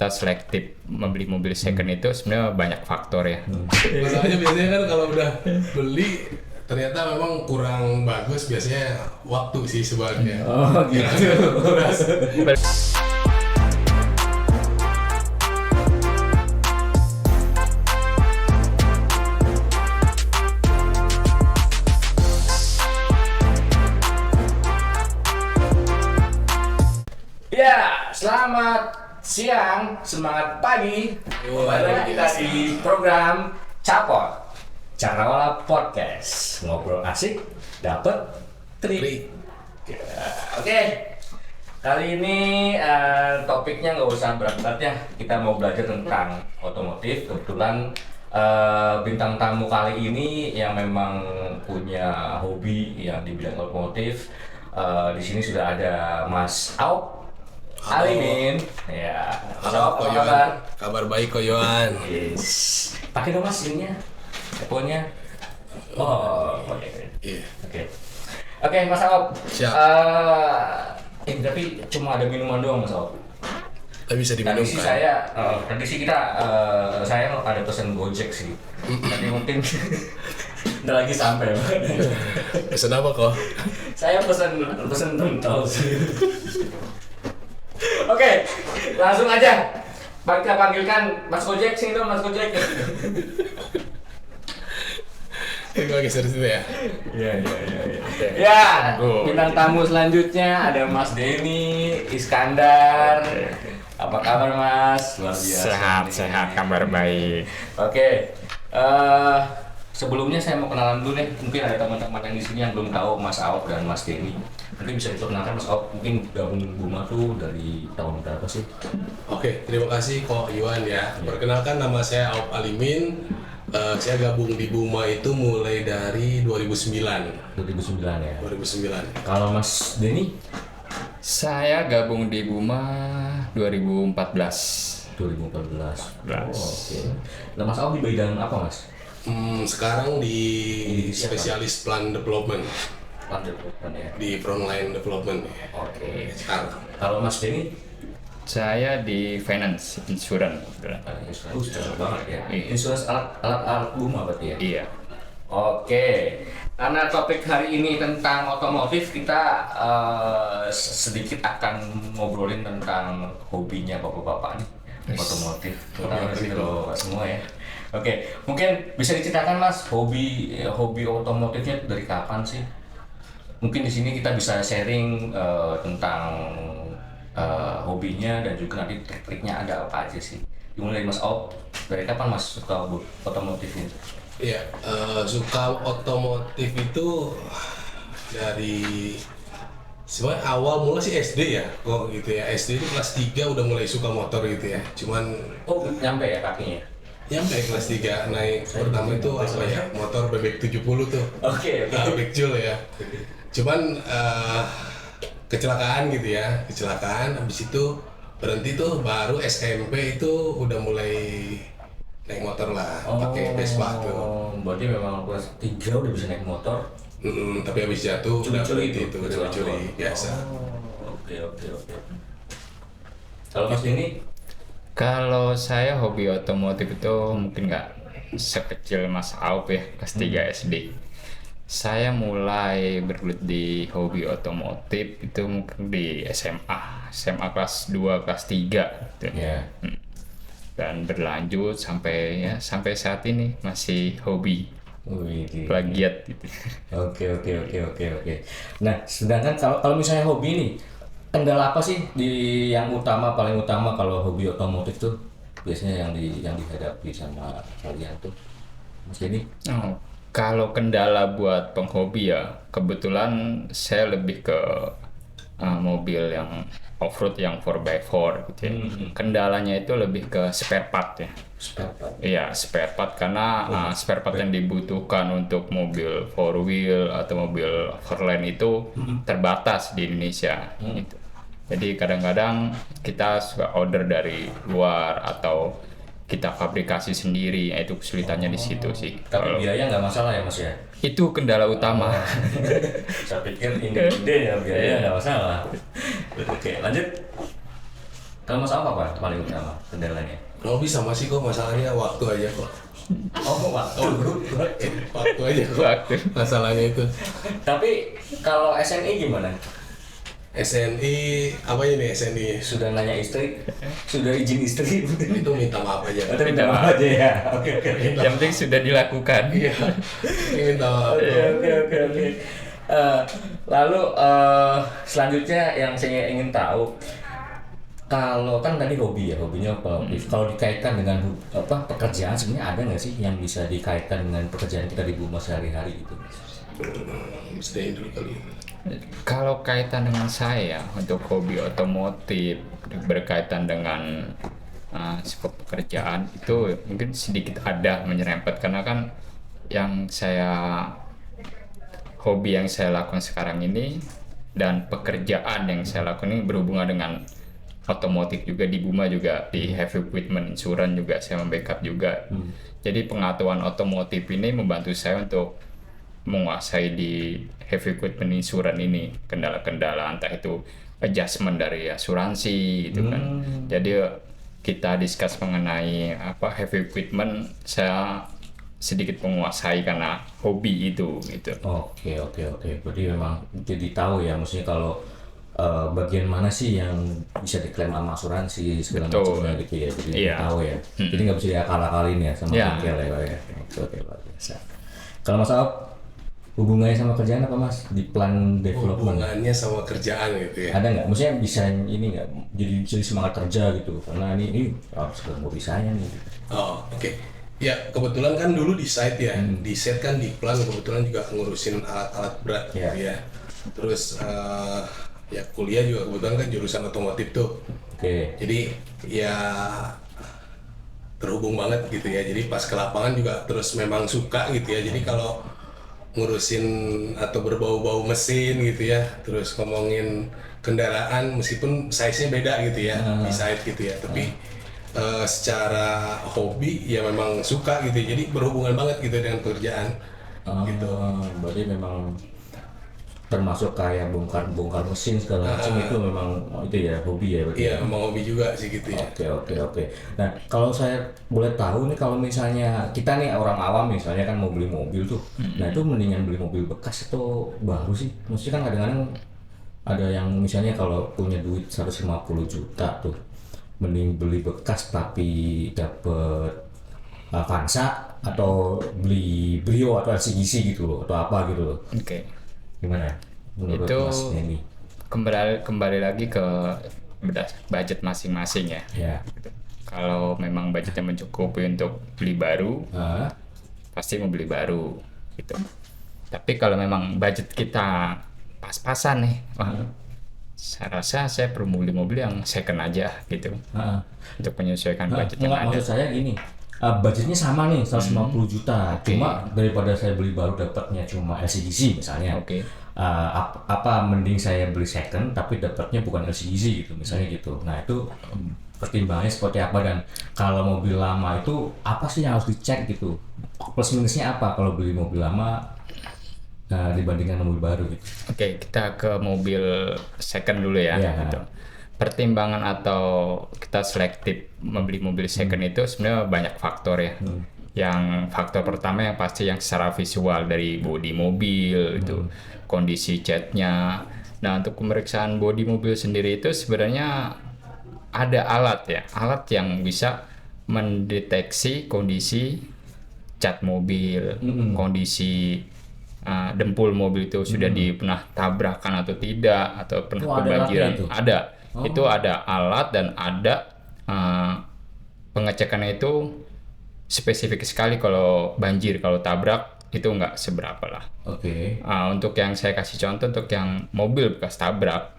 kita selektif membeli mobil second itu sebenarnya banyak faktor ya. Masalahnya biasanya kan kalau udah beli ternyata memang kurang bagus, biasanya waktu sih sebenarnya. Oh gitu. Ya, selamat siang, semangat pagi. Kembali lagi kita di program Capot Cakrawala Podcast. Ngobrol asik, dapet trik. Oke, kali ini topiknya nggak usah berat-berat ya. Kita mau belajar tentang otomotif. Kebetulan bintang tamu kali ini yang memang punya hobi yang di bidang otomotif. Di sini sudah ada Mas Aop Alimin. Ya, Mas Aop, apa kabar? Kabar baik kok Yohan. Yes. Pakai dong Mas ininya, earphone-nya. Oh, oke. Iya. Oke, Mas Aop. Siap. Tapi cuma ada minuman doang Mas Aop. Tapi bisa diminum Tadi sih kan? saya ada pesan Gojek sih. Tapi mungkin udah lagi sampai. Pesan apa kok? Saya pesan pentol sih. Oke, langsung aja. Kita panggilkan Mas Gojek sini dong, Mas Gojek. Gue geser situ ya. Iya. Ya, bintang tamu selanjutnya ada Mas Denny Iskandar. Apa kabar Mas? Luar biasa. Sehat, kabar baik. Oke. Sebelumnya saya mau kenalan dulu nih. Mungkin ada teman-teman yang di sini yang belum tahu Mas Aop dan Mas Denny. Nanti bisa diperkenalkan Mas Aop, mungkin gabung Buma tuh dari tahun berapa sih? Oke, terima kasih kok Yohan ya. Perkenalkan, nama saya Aop Alimin. Saya gabung di Buma itu mulai dari 2009. 2009 ya. 2009. Kalau Mas Denny? Saya gabung di Buma 2014. 2014. Oh, oke. Nah Mas Aop di bidang apa Mas? Sekarang di spesialis plan development, Ya. di frontline development ya. Oke. Sekarang. Kalau Mas Denny? Saya di finance insurance. Insurans banget ya. Insurans alat Buma berarti ya? Iya. Oke. Karena topik hari ini tentang otomotif, kita sedikit akan ngobrolin tentang hobinya bapak-bapak nih, otomotif. Terutama sih kalau semua ya. Oke, mungkin bisa diceritakan Mas hobi otomotifnya dari kapan sih? Mungkin di sini kita bisa sharing tentang hobinya dan juga nanti trik-triknya ada apa aja sih. Dimulai dari Mas Aop, dari kapan Mas suka otomotif ini? Iya, suka otomotif itu dari sebenarnya awal mula sih SD ya, kok gitu ya. SD itu kelas 3 udah mulai suka motor gitu ya. Cuman Nyampe ya kakinya? nyampe kelas 3 naik pertama itu apa ya, motor bebek 70 tuh. Oke. Bebek Jul ya. Cuman kecelakaan gitu ya, habis itu berhenti tuh, baru SMP itu udah mulai naik motor lah, pakai Vespa tuh. Berarti memang kelas 3 udah bisa naik motor. Tapi habis jatuh udah berhenti itu, curi-curi biasa. Oke. Kalau Mas Denny? Kalau saya hobi otomotif itu mungkin nggak sekecil Mas Aop ya, kelas 3 SD. Saya mulai bergelut di hobi otomotif itu mungkin di SMA kelas 2, kelas 3 gitu. Ya. Dan berlanjut sampai saat ini masih hobi plagiat gitu. Oke. Nah, sedangkan kalau misalnya hobi nih, kendala apa sih paling utama kalau hobi otomotif tuh biasanya yang dihadapi sama kalian tuh, Mas Denny? Kalau kendala buat penghobi ya, kebetulan saya lebih ke mobil yang off-road yang 4x4 gitu ya. Kendalanya itu lebih ke spare part ya. Iya, spare part karena spare part yang dibutuhkan untuk mobil 4-wheel atau mobil overland itu terbatas di Indonesia gitu. Jadi kadang-kadang kita suka order dari luar atau kita fabrikasi sendiri, itu kesulitannya di situ sih. Tapi biaya nggak masalah ya Mas ya? Itu kendala utama. Saya pikir ini gede ya, biaya nggak masalah. Oke, lanjut. Kalau Mas apa paling utama kendalanya? Hobi sama sih kok, masalahnya waktu aja kok. Oh, waktu. Waktu aja kok. Waktu. Masalahnya itu. Tapi kalau SNI gimana? SNI apa ini SNI? Sudah nanya istri? Sudah izin istri? Itu minta maaf aja. Atau minta maaf aja ya? Oke. Yang penting sudah dilakukan. Iya. Ini minta maaf. Oke. Lalu selanjutnya yang saya ingin tahu, kalau kan tadi hobinya otomotif. Kalau dikaitkan dengan pekerjaan, sebenarnya ada nggak sih yang bisa dikaitkan dengan pekerjaan kita di rumah sehari-hari gitu? Stay dulu kali. Kalau kaitan dengan saya untuk hobi otomotif berkaitan dengan skop pekerjaan itu mungkin sedikit ada menyerempet, karena kan hobi yang saya lakukan sekarang ini dan pekerjaan yang saya lakukan ini berhubungan dengan otomotif juga. Di Buma juga di heavy equipment insurance juga saya membackup juga. Jadi pengetahuan otomotif ini membantu saya untuk menguasai di heavy equipment insurance ini kendala-kendala, entah itu adjustment dari asuransi gitu kan. Jadi kita discuss mengenai heavy equipment, saya sedikit menguasai karena hobi itu gitu. Oke. Berarti memang jadi tahu ya, maksudnya kalau bagian mana sih yang bisa diklaim sama asuransi segala macamnya gitu ya. Jadi tahu ya. Jadi nggak bisa diakal-akalin ya sama bengkel ya, Pak ya. Oke, luar biasa. Kalau Mas Aop, hubungannya sama kerjaan apa Mas di plan development? Hubungannya sama kerjaan gitu ya. Ada nggak? Maksudnya bisa ini nggak? Jadi semangat kerja gitu? Karena ini harus mau bisanya nih. Oh, oke. Ya, kebetulan kan dulu di site ya. Di site kan di plan kebetulan juga ngurusin alat-alat berat gitu ya. Terus ya kuliah juga kebetulan kan jurusan otomotif tuh. Oke. Jadi ya terhubung banget gitu ya. Jadi pas ke lapangan juga terus memang suka gitu ya. Jadi kalau ngurusin atau berbau-bau mesin gitu ya, terus ngomongin kendaraan meskipun size-nya beda gitu ya, di site gitu ya, tapi secara hobi ya memang suka gitu ya. Jadi berhubungan banget gitu dengan pekerjaan gitu. Berarti memang termasuk kayak bongkar mesin segala macam itu memang itu ya hobi ya berarti. Iya, memang hobi juga sih gitu ya. Oke. Nah, kalau saya boleh tahu nih, kalau misalnya kita nih orang awam misalnya kan mau beli mobil tuh, nah itu mendingan beli mobil bekas atau baru sih? Maksudnya kan kadang-kadang ada yang misalnya kalau punya duit 150 juta tuh, mending beli bekas tapi dapet Avanza atau beli Brio atau LCGC gitu loh, atau apa gitu loh. Oke. Gimana menurut Itu Mas Neni? kembali lagi ke budget masing-masing ya. Gitu. Kalau memang budgetnya mencukupi untuk beli baru, pasti mau beli baru gitu. Tapi kalau memang budget kita pas-pasan nih, saya rasa saya perlu beli mobil yang second aja gitu, untuk menyesuaikan budget yang ada. Maksud saya gini, budgetnya sama nih 150 juta, cuma daripada saya beli baru dapatnya cuma LCGC misalnya. Apa mending saya beli second tapi dapatnya bukan LCGC gitu misalnya gitu. Nah itu pertimbangannya seperti apa, dan kalau mobil lama itu apa sih yang harus dicek gitu, plus minusnya apa kalau beli mobil lama dibandingkan mobil baru gitu. Oke, kita ke mobil second dulu ya. Gitu. Pertimbangan atau kita selektif membeli mobil second itu sebenarnya banyak faktor ya. Yang faktor pertama yang pasti yang secara visual dari bodi mobil itu, kondisi catnya. Nah, untuk pemeriksaan bodi mobil sendiri itu sebenarnya ada alat yang bisa mendeteksi kondisi cat mobil, kondisi dempul mobil itu sudah pernah tabrakan atau tidak, atau pernah kebanjiran. Ada. Itu ada alat dan ada pengecekannya itu spesifik sekali. Kalau banjir, kalau tabrak itu nggak seberapa lah. Untuk yang saya kasih contoh, untuk yang mobil bekas tabrak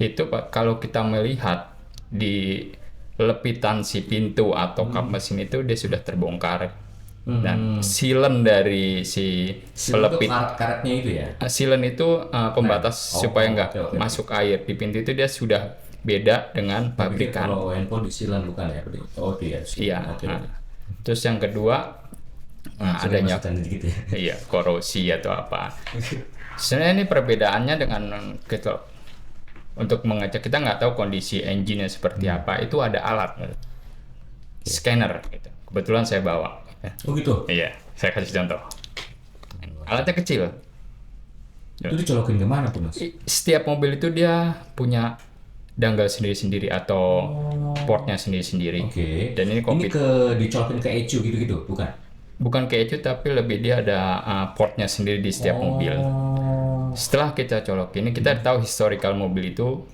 itu kalau kita melihat di lepitan si pintu atau kap mesin itu dia sudah terbongkar, dan silen dari si pelepit karetnya itu ya. Silen itu pembatas supaya nggak masuk air di pintu itu, dia sudah beda dengan pabrikan. Kalau handphone di silen bukan ya? Iya. Terus yang kedua adanya korosi atau apa. Sebenarnya ini perbedaannya dengan gitu. untuk mengecek, kita nggak tahu kondisi engine-nya seperti apa, itu ada alat scanner gitu. Kebetulan saya bawa. Oh gitu. Iya, saya kasih contoh. Alatnya kecil. Itu dicolokin kemana tuh Mas? Setiap mobil itu dia punya danggal sendiri-sendiri atau portnya sendiri-sendiri. Oke. Dan ini dicolokin ke ECU gitu-gitu, bukan? bukan ke ECU, tapi lebih dia ada portnya sendiri di setiap mobil. Setelah kita colok ini, kita tahu historical mobil itu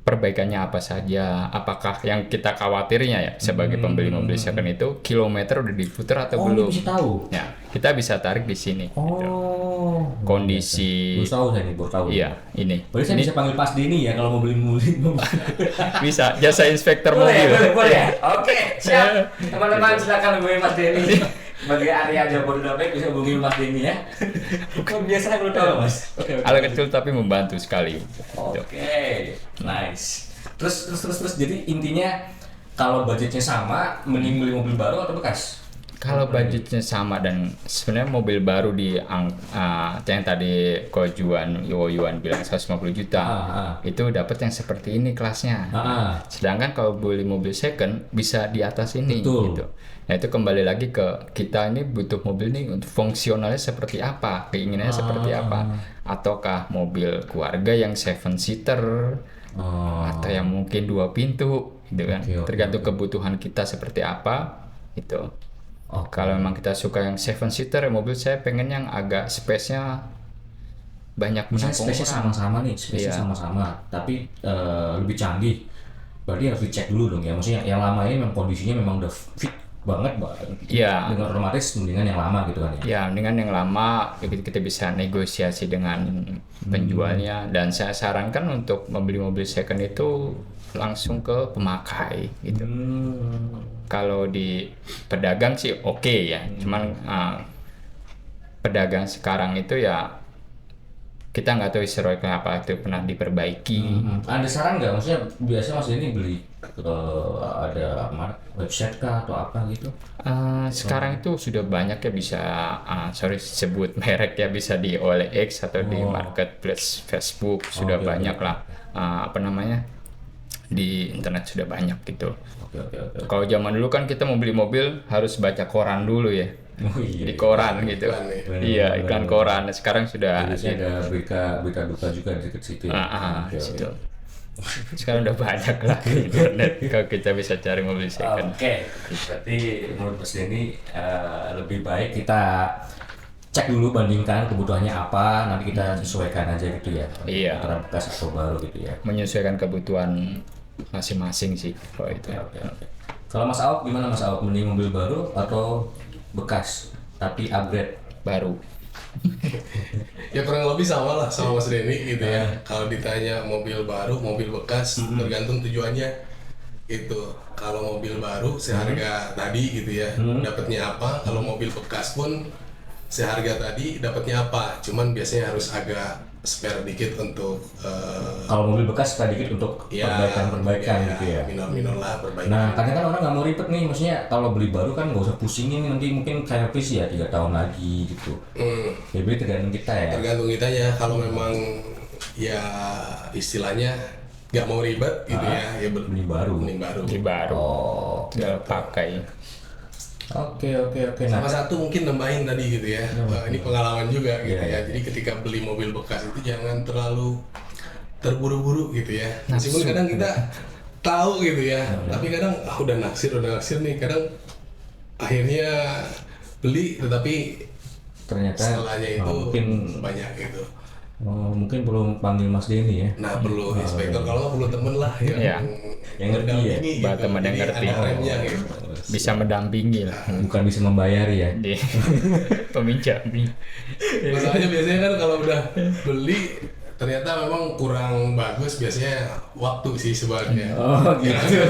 perbaikannya apa saja, apakah yang kita khawatirnya ya sebagai pembeli mobil second itu kilometer udah diputar atau belum. Bisa tahu. Ya, kita bisa tarik di sini. Gitu. Kondisi. Baru tahu saya nih, baru tahu. Iya, ini. Berarti saya bisa panggil Pas Denny ya kalau mau beli mobil. Bisa, jasa inspektur Boleh, mobil. boleh. Oke, siap. Teman-teman silakan hubungi Mas Denny. Bagi area Jabodetabek bisa hubungi Mas Denny ya. Biasanya belum tahu Mas. Alat kecil tapi membantu sekali. Oke, nice. Terus jadi intinya kalau budgetnya sama, mending beli mobil baru atau bekas? Kalau budgetnya sama dan sebenarnya mobil baru yang tadi Kojuan Yuan bilang 150 juta, itu dapat yang seperti ini kelasnya. Sedangkan kalau beli mobil second bisa di atas ini. Betul. Gitu. Nah itu kembali lagi ke kita ini butuh mobil ini untuk fungsionalnya seperti apa, keinginannya seperti apa, ataukah mobil keluarga yang 7-seater atau yang mungkin 2 pintu, gitu kan? Tergantung kebutuhan kita seperti apa, gitu. Kalau memang kita suka yang 7-seater, mobil saya pengen yang agak space-nya banyak. Misalnya space-nya sama-sama nih, space-nya sama-sama, tapi lebih canggih. Berarti harus dicek dulu dong ya. Maksudnya yang lama ini memang kondisinya memang udah fit banget, Iya. dengan otomatis mendingan yang lama gitu kan ya. Ya, dengan yang lama kita bisa negosiasi dengan penjualnya, dan saya sarankan untuk membeli mobil second itu langsung ke pemakai gitu. Kalau di pedagang sih oke ya, cuman pedagang sekarang itu ya kita nggak tahu historical apa itu pernah diperbaiki. Ada saran nggak? Maksudnya biasa Mas ini beli ada website kah atau apa gitu? Sekarang itu sudah banyak ya, bisa sebut merek ya, bisa di OLX atau di marketplace Facebook sudah banyak lah, di internet sudah banyak gitu. Oke. Kalau zaman dulu kan kita mau beli mobil harus baca koran dulu ya. Di koran gitu. Iya, iklan koran. Sekarang sudah ada berita duka juga di dekat situ. Situ. Sekarang udah banyak lah di internet kalau kita bisa cari mobil second. Oke. Berarti menurut Mas Denny lebih baik kita cek dulu, bandingkan kebutuhannya apa, nanti kita sesuaikan aja gitu ya. Iya. Antara bekas atau baru gitu ya. Menyesuaikan kebutuhan masing-masing sih kalau itu. Oke. Kalau Mas Aok gimana Mas Aok, mending mobil baru atau bekas tapi upgrade? Baru. Ya kurang lebih sama lah sama Mas Denny gitu ya. Kalau ditanya mobil baru, mobil bekas, tergantung tujuannya. Itu kalau mobil baru seharga tadi gitu ya, dapatnya apa. Kalau mobil bekas pun seharga tadi dapatnya apa. Cuman biasanya harus agak spare dikit untuk kalau mobil bekas spare dikit untuk perbaikan gitu ya. Minor lah perbaikan. Nah, kadang kan orang nggak mau ribet nih, maksudnya kalau beli baru kan nggak usah pusingin, nanti mungkin servis ya 3 tahun lagi gitu. Jadi tergantung kita ya. Tergantung kita ya. Kalau memang ya istilahnya nggak mau ribet gitu ya beli baru. Beli baru. Tinggal pakai. Oke. Sama satu mungkin nambahin tadi gitu ya. Ini pengalaman juga gitu ya. Jadi ketika beli mobil bekas itu jangan terlalu terburu-buru gitu ya. Meskipun kadang kita tahu gitu ya, tapi kadang udah naksir nih. Kadang akhirnya beli tetapi ternyata setelahnya itu mungkin banyak gitu. Mungkin perlu panggil Mas Denny ya. Nah perlu inspektor, kalau nggak perlu temen lah yang ngerti ya. Gitu. Teman yang ngerti. Ada remnya gitu. Bisa mendampingi lah. Bukan bisa membayari ya. Di peminjam. Masalahnya biasanya kan kalau udah beli ternyata memang kurang bagus, biasanya waktu sih sebenarnya. Gitu.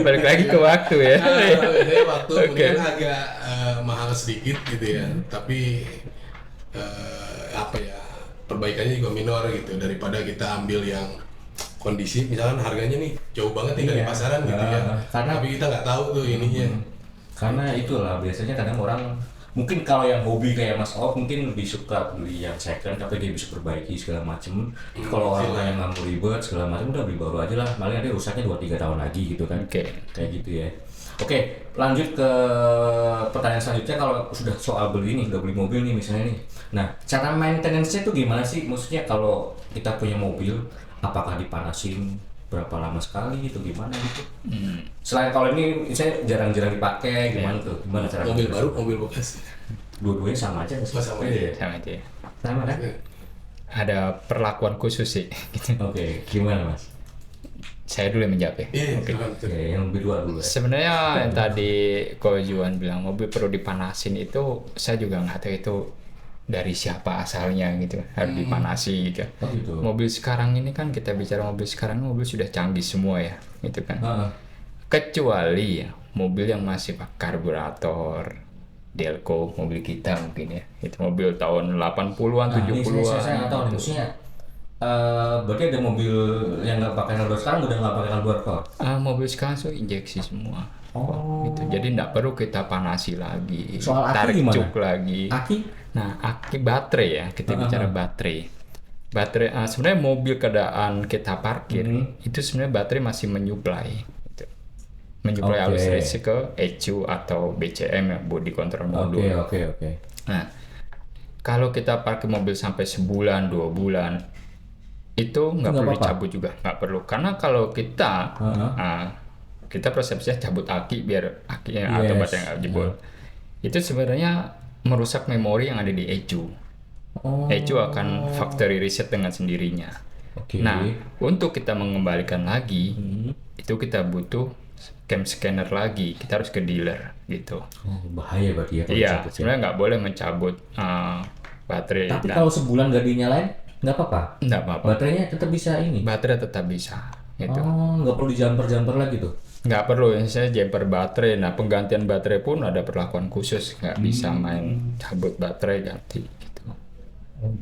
Balik lagi ke waktu ya. Biasanya waktu mungkin agak mahal sedikit gitu ya, tapi perbaikannya juga minor gitu, daripada kita ambil yang kondisi misalkan harganya nih jauh banget nih dari pasaran gitu ya. Tapi kita nggak tahu tuh ininya. Karena itulah biasanya kadang orang Mungkin kalau yang hobi kayak Mas Op mungkin lebih suka beli yang second tapi dia bisa perbaiki segala macem. Kalau orang yang nggak mau ribet segala macam udah beli baru aja lah. Paling nanti rusaknya 2-3 tahun lagi gitu kan. Oke. Kayak gitu ya. Oke, lanjut ke pertanyaan selanjutnya. Kalau sudah soal beli nih, udah beli mobil nih misalnya nih. Nah, cara maintenance-nya tuh gimana sih? Maksudnya kalau kita punya mobil, apakah dipanasin berapa lama sekali gitu, gimana gitu? Selain kalau ini saya jarang-jarang dipakai, gimana tuh? Gimana cara Mobil maintenance? baru, mobil bekas. Dua-duanya sama aja nggak sih? Sama aja. Iya. Sama aja. Sama kan? Ada perlakuan khusus sih. Gitu. Oke, gimana Mas? Saya dulu yang menjawab ya. Iya, Oke. silakan. Oke, yang lebih dua dulu ya. Sebenarnya yang tadi Ko Juan bilang mobil perlu dipanasin itu saya juga nggak tahu itu dari siapa asalnya gitu, harus dipanasi gitu. Oh gitu. Mobil sekarang ini kan kita bicara mobil sekarang, mobil sudah canggih semua ya, gitu kan. Heeh. Kecuali ya mobil yang masih pakai karburator, Delco, mobil kita mungkin ya. Itu mobil tahun 80-an, Nah, ini 70-an. saya nggak tahu nih, maksudnya berarti ada mobil yang nggak pakai karburator sekarang udah nggak pakai karburator. Mobil sekarang tuh injeksi semua. Oh. Gitu. Jadi nggak perlu kita panasi lagi, Soal aki tarik gimana? cuk lagi. Aki? Nah, aki baterai ya, kita bicara baterai. Baterai sebenarnya mobil keadaan kita parkir itu sebenarnya baterai masih menyuplai. Gitu. Menyuplai Oke. arus listrik ke ECU atau BCM ya, body control module. Oke. Nah, kalau kita parkir mobil sampai sebulan, 2 bulan, itu nggak nggak perlu apa-apa? dicabut juga, nggak perlu. Karena kalau kita, kita persepsinya cabut aki biar akinya atau Yes. baterai nggak jebol. Itu sebenarnya merusak memori yang ada di ECU. Oh. ECU akan factory reset dengan sendirinya. Oke. Nah, untuk kita mengembalikan lagi, itu kita butuh cam scanner lagi. Kita harus ke dealer gitu. Oh, bahaya berarti ya. kalau Iya, cabut ya. sebenarnya nggak boleh mencabut baterai. Tapi Nah, kalau sebulan nggak dinyalain, nggak apa-apa. nggak apa-apa. Baterainya tetap bisa ini. Baterai tetap bisa. Gitu. Oh, nggak perlu dijumper lagi tuh. Nggak perlu, saya jumper baterai. Nah, penggantian baterai pun ada perlakuan khusus. Nggak bisa main cabut baterai ganti. Gitu.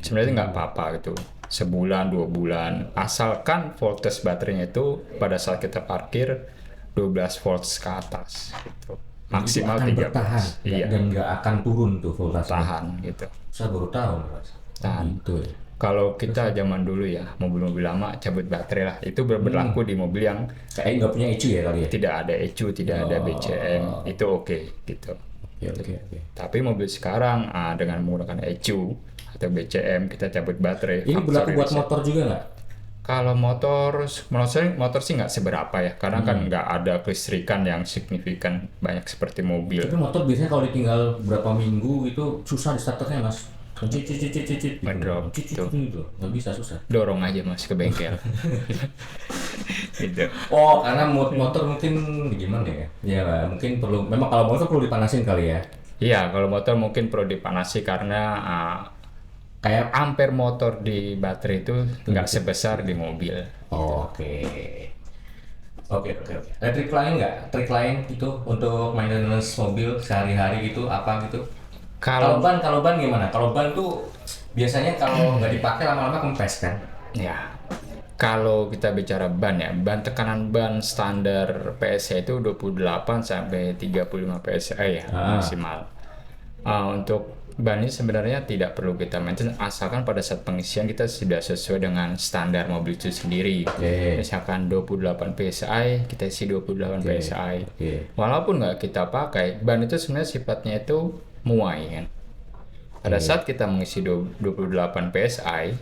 Sebenarnya nggak apa-apa gitu. Sebulan, 2 bulan. Asalkan voltage baterainya itu pada saat kita parkir 12 volts ke atas. Gitu. Maksimal Itu akan 13. bertahan, Iya, dan nggak akan turun tuh voltasenya. tahan gitu. Saya baru tahu, Mas. Tahan. Gitu ya. Kalau kita zaman dulu ya, mobil-mobil lama cabut baterai lah. Itu berlaku di mobil yang Kayak nggak punya ECU ya kali ya. tidak ada ECU, tidak ada BCM. Itu oke gitu. Oke. Tapi mobil sekarang dengan menggunakan ECU atau BCM kita cabut baterai. Ini berlaku factory buat reset. motor juga nggak? Kalau motor sih nggak seberapa ya, karena kan nggak ada kelistrikan yang signifikan banyak seperti mobil. Tapi motor biasanya kalau ditinggal berapa minggu itu susah di starternya, Mas. Cicit. Ngedrop, Cicit tuh. gitu. Nggak bisa, susah. Dorong aja mas ke bengkel. Gitu. Oh, karena motor mungkin gimana ya? Ya mungkin perlu. Memang kalau motor perlu dipanasin kali ya. Iya, kalau motor mungkin perlu dipanasi karena Kayak. ampere motor di baterai itu nggak sebesar di mobil. Oh, oke. Ada trik lain nggak? Trik lain itu untuk maintenance mobil sehari-hari gitu apa gitu? Kalau Kalau ban gimana? Kalau ban tuh biasanya kalau nggak dipakai lama-lama kempes kan? ya, kalau kita bicara ban ya, tekanan ban standar PSI itu 28 sampai 35 PSI ya maksimal. Untuk ban ini sebenarnya tidak perlu kita maintenance asalkan pada saat pengisian kita sudah sesuai dengan standar mobil itu sendiri. Oke. Misalkan 28 PSI, kita isi 28 PSI. Oke. Walaupun nggak kita pakai, ban itu sebenarnya sifatnya itu muai kan. Pada saat kita mengisi 28 PSI,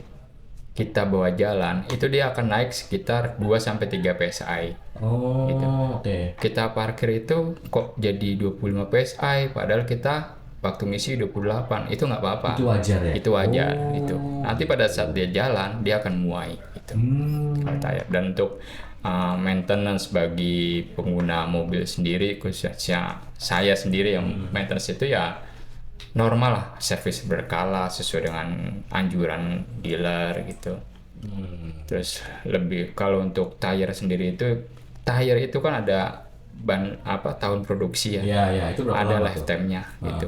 kita bawa jalan, itu dia akan naik sekitar 2-3 PSI. Oh, Gitu. oke. Kita parkir itu kok jadi 25 PSI, padahal kita waktu ngisi 28, itu nggak apa-apa. Itu wajar ya? Itu wajar, itu. Nanti pada saat dia jalan, dia akan muai. Gitu. Kalau tayar. Dan untuk maintenance bagi pengguna mobil sendiri, khususnya saya sendiri yang maintenance itu ya normal lah, servis berkala sesuai dengan anjuran dealer gitu. Terus lebih kalau untuk tayar sendiri itu kan ada ban tahun produksi ya. Iya, itu berapa Ada lama tuh? lifetime-nya gitu.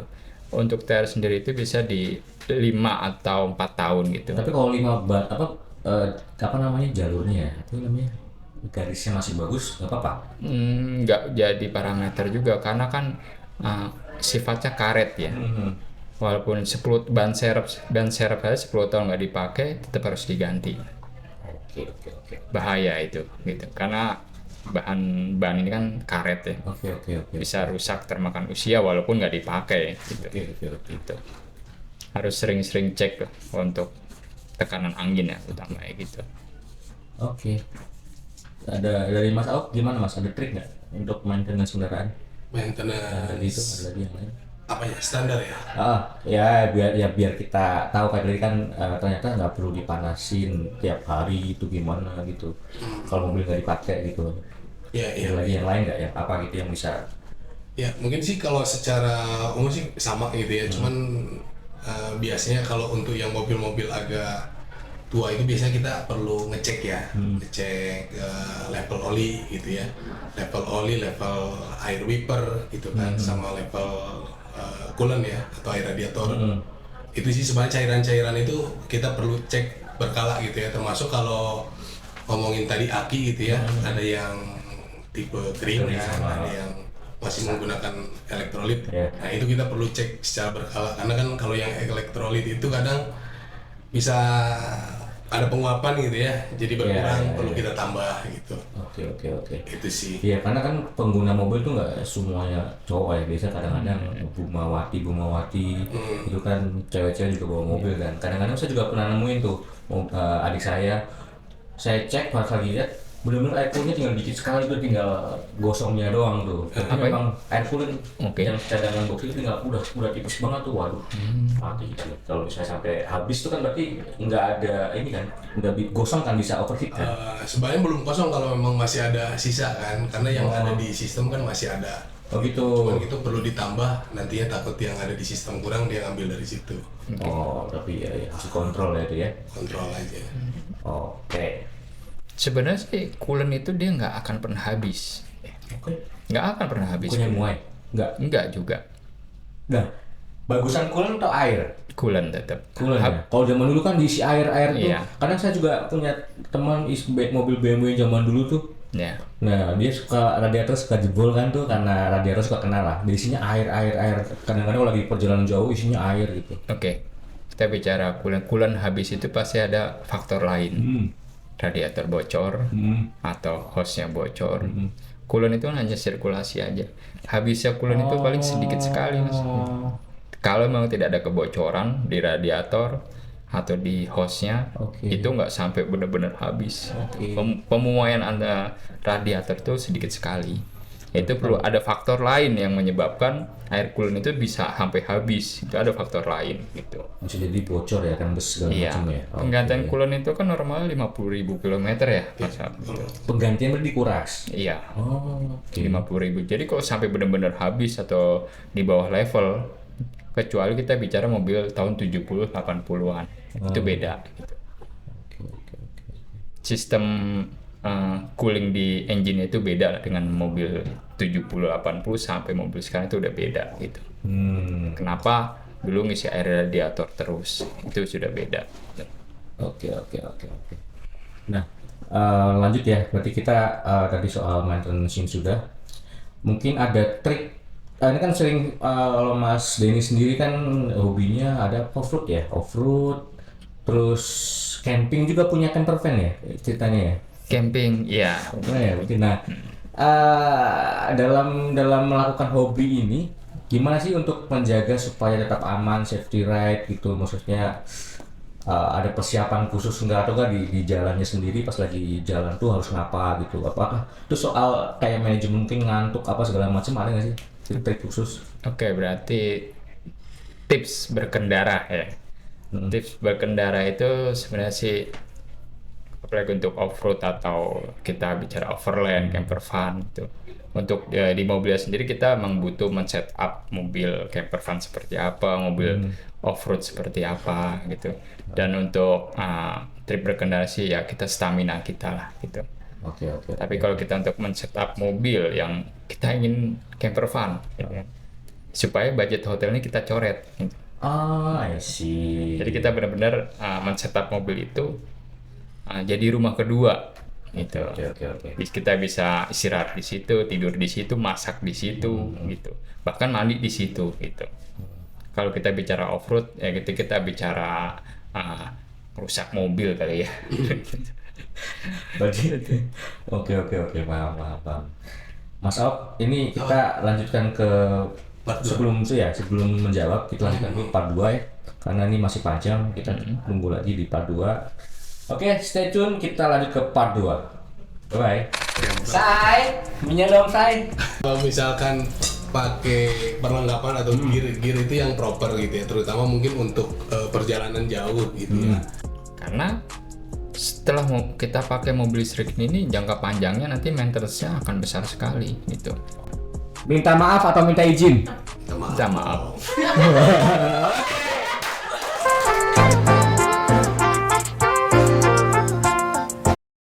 Untuk tayar sendiri itu bisa di 5 atau 4 tahun gitu. Tapi kalau 5 bat apa namanya jalurnya ya? Apa namanya? Garisnya masih bagus, nggak apa-apa. Nggak jadi parameter juga karena kan sifatnya karet ya. Walaupun 10 ban serep aja 10 tahun nggak dipakai, tetap harus diganti. Oke. Bahaya itu gitu. Karena bahan ini kan karet ya. Oke. Bisa rusak termakan usia walaupun nggak dipakai gitu. Gitu. Harus sering-sering cek lah untuk tekanan angin ya utamanya gitu. Oke. Ada dari Mas Auk gimana Mas? Ada trik nggak untuk maintenance kendaraan? Tadi itu ada Maintenance lagi yang lain. apa ya, standar ya? Ya biar kita tahu kayak tadi kan ternyata nggak perlu dipanasin tiap hari itu gimana gitu. Kalau mobil nggak dipakai gitu. Iya. Ada lagi yang lain nggak ya? Apa gitu yang bisa? Ya mungkin sih kalau secara umum sih sama gitu ya, cuman biasanya kalau untuk yang mobil-mobil agak tua itu biasanya kita perlu ngecek ya, ngecek level oli gitu ya, level air wiper gitu kan, sama level coolant ya atau air radiator. Itu sih sebenarnya cairan-cairan itu kita perlu cek berkala gitu ya, termasuk kalau ngomongin tadi aki gitu ya, ada yang tipe kering ya, ada yang masih menggunakan elektrolit. Nah itu kita perlu cek secara berkala, karena kan kalau yang elektrolit itu kadang bisa ada penguapan gitu ya, jadi berkurang, perlu kita tambah gitu. Oke. Itu sih. Iya, karena kan pengguna mobil tuh nggak semuanya cowok ya, biasa kadang-kadang bumawati itu kan cewek-cewek juga bawa mobil kan. Kadang-kadang saya juga pernah nemuin tuh adik saya cek pas lagi lihat bener-bener air coolant tinggal dikit sekali tuh, tinggal gosongnya doang tuh. Tapi memang air coolant yang cadangan box itu tinggal udah tipis banget tuh, waduh mati gitu. Kalau misalnya sampai habis tuh kan berarti nggak ada ini kan, nggak gosong kan, bisa overheat kan. Sebenarnya belum kosong kalau memang masih ada sisa kan, karena yang ada di sistem kan masih ada. Oh gitu. Cuman itu perlu ditambah, nantinya takut yang ada di sistem kurang dia ngambil dari situ. Oh tapi ya harus kontrol ya itu ya. Kontrol aja. Oke. Sebenarnya sih coolant itu dia nggak akan pernah habis. Nggak akan pernah habis. Bukannya muai? Enggak juga. Nah, bagusan coolant atau air? Coolant tetap. Coolant ya? Kalau zaman dulu kan diisi air tuh. Iya. Kadang saya juga punya teman mobil BMW zaman dulu tuh. Ya. Nah, dia suka radiator suka jebol kan tuh, karena radiator suka kena lah. Isinya air. Kadang-kadang kalau lagi perjalanan jauh isinya air gitu. Oke. Kita bicara coolant habis itu pasti ada faktor lain. Radiator bocor atau hose-nya bocor. Coolant itu hanya sirkulasi aja. Habisnya coolant itu paling sedikit sekali Mas. Kalau memang tidak ada kebocoran di radiator atau di hose-nya, itu nggak sampai benar-benar habis. Pemuaian anda radiator itu sedikit sekali. Itu perlu ada faktor lain yang menyebabkan air coolant itu bisa sampai habis. Itu ada faktor lain gitu. Bisa jadi bocor ya kan, segala macam ya. Penggantian coolant itu kan normal 50.000 km ya. Penggantian berarti dikuras. Iya. 50.000. Jadi kalau sampai benar-benar habis atau di bawah level, kecuali kita bicara mobil tahun 70 80-an. Itu beda gitu. Sistem cooling di engine itu beda dengan mobil 70-80 sampai mobil sekarang itu udah beda gitu. Kenapa dulu ngisi air radiator terus, itu sudah beda. Oke. Nah, lanjut ya, berarti kita tadi soal maintenance sudah. Mungkin ada trik, ini kan sering kalau Mas Denny sendiri kan hobinya ada off-road ya, terus camping juga, punya camper van ya ceritanya ya? Camping, ya. Nah, dalam melakukan hobi ini, gimana sih untuk menjaga supaya tetap aman, safety ride gitu? Maksudnya ada persiapan khusus enggak, atau enggak di jalannya sendiri pas lagi jalan tuh harus ngapa gitu? Apakah itu soal kayak manajemen mungkin ngantuk apa segala macam, ada nggak sih trik khusus? Oke, berarti tips berkendara ya. Tips berkendara itu sebenarnya sih apalagi untuk off-road atau kita bicara overland, camper van gitu. Untuk di mobilnya sendiri kita memang butuh men-set up mobil camper van seperti apa, mobil off-road seperti apa gitu. Dan untuk trip berkendara sih ya kita stamina kita lah gitu. Oke. Tapi kalau kita untuk men-set up mobil yang kita ingin camper van gitu, supaya budget hotelnya kita coret gitu. I see. Jadi kita benar-benar men-set up mobil itu jadi rumah kedua gitu. Oke. Kita bisa istirahat di situ, tidur di situ, masak di situ, gitu. Bahkan mandi di situ, gitu. Kalau kita bicara off-road, ya gitu kita bicara rusak mobil kali ya. Berarti oke, paham. Mas Op, ini kita lanjutkan ke Part dua. sebelum menjawab kita lanjutkan ke part 2 ya. Karena ini masih panjang, kita tunggu lagi di part 2. Oke, stay tune, kita lanjut ke part 2. Bye. Say, minyak dong, Say. Kalau misalkan pakai perlengkapan atau gear itu yang proper gitu ya, terutama mungkin untuk perjalanan jauh gitu ya. Karena setelah kita pakai mobil listrik ini, jangka panjangnya nanti maintenance-nya akan besar sekali, gitu. Minta maaf atau minta izin? Maaf. Minta maaf.